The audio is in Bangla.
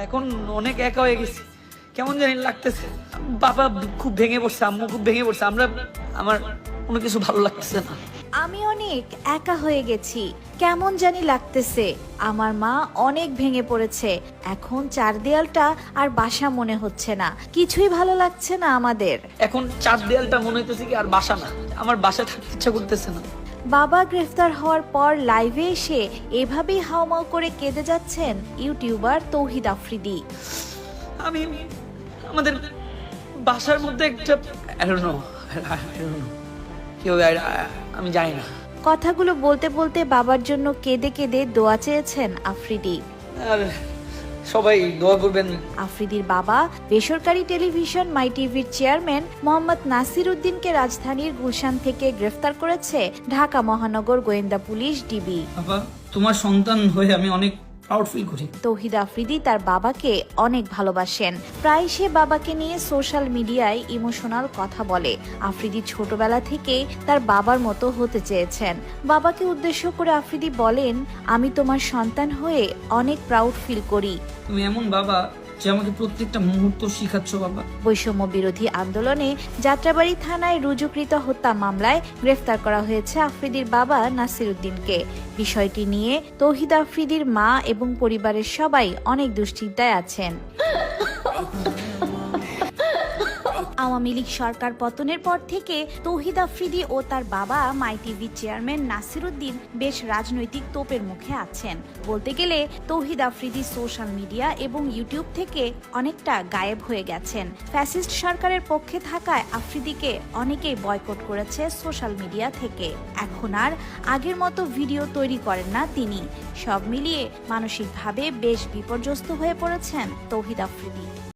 এখন অনেক একা হয়ে গেছি, কেমন জানি লাগতেছে। বাবা খুব ভেঙে পড়ছে, আম্মু খুব ভেঙে পড়ছে, আমার কোনো কিছু ভালো লাগতেছে না। আমি অনেক একা হয়ে গেছি, কেমন জানি লাগতেছে। আমার মা অনেক ভেঙে পড়েছে, এখন চার দেয়ালটা আর বাসা মনে হচ্ছে না, কিছুই ভালো লাগছে না আমাদের। এখন চার দেয়ালটা মনে হইতেছে কি আর বাসা না, আমার বাসা থাকতে ইচ্ছা করতেছে না। বাবা গ্রেফতার হওয়ার পর লাইভে এসে এভাবেই হাউমাউ করে কেঁদে যাচ্ছেন ইউটিউবার তৌহিদ আফ্রিদি। আমি আমাদের বাসার মধ্যে একটা আমি জানি না। কথাগুলো বলতে বলতে বাবার জন্য কেঁদে কেঁদে দোয়া চেয়েছেন আফ্রিদি। আর সবাই দোয়া করবেন। আফ্রিদির বাবা বেসরকারি টেলিভিশন মাই টিভির চেয়ারম্যান মোহাম্মদ নাসির উদ্দিনকে রাজধানীর গুলশান থেকে গ্রেফতার করেছে ঢাকা মহানগর গোয়েন্দা পুলিশ ডিবি। বাবা, তোমার সন্তান হয়ে আমি অনেক প্রাউড ফিল করি। তৌহিদ আফ্রিদি তার বাবাকে অনেক ভালোবাসেন, প্রায় সে বাবাকে নিয়ে সোশ্যাল মিডিয়ায় ইমোশনাল কথা বলে। আফ্রিদি ছোটবেলা থেকেই তার বাবার মতো হতে চেয়েছেন। বাবাকে উদ্দেশ্য করে আফ্রিদি বলেন, আমি তোমার সন্তান হয়ে অনেক প্রাউড ফিল করি। তুমি এমন বাবা যে আমাকে প্রত্যেকটা মুহূর্ত শিখাচ্ছ বাবা। বৈষম্য বিরোধী আন্দোলনে যাত্রাবাড়ি থানায় রুজুকৃত হত্যা মামলায় গ্রেফতার করা হয়েছে আফ্রিদির বাবা নাসির উদ্দিনকে। বিষয়টি নিয়ে তৌহিদ আফ্রিদির মা এবং পরিবারের সবাই অনেক দুশ্চিন্তায় আছেন। আওয়ামী লীগ সরকার পতনের পর থেকে তৌহিদ আফ্রিদি ও তার বাবা মাই টিভি চেয়ারম্যান নাসির উদ্দিন বেশ রাজনৈতিক তোপের মুখে আছেন। বলতে গেলে তৌহিদ আফ্রিদি সোশ্যাল মিডিয়া এবং ইউটিউব থেকে অনেকটা গায়েব হয়ে গেছেন। ফ্যাসিস্ট সরকারের পক্ষে থাকায় আফ্রিদিকে অনেকেই বয়কট করেছে সোশ্যাল মিডিয়া থেকে। এখন আর আগের মতো ভিডিও তৈরি করেন না তিনি। সব মিলিয়ে মানসিকভাবে বেশ বিপর্যস্ত হয়ে পড়েছেন তৌহিদ আফ্রিদি।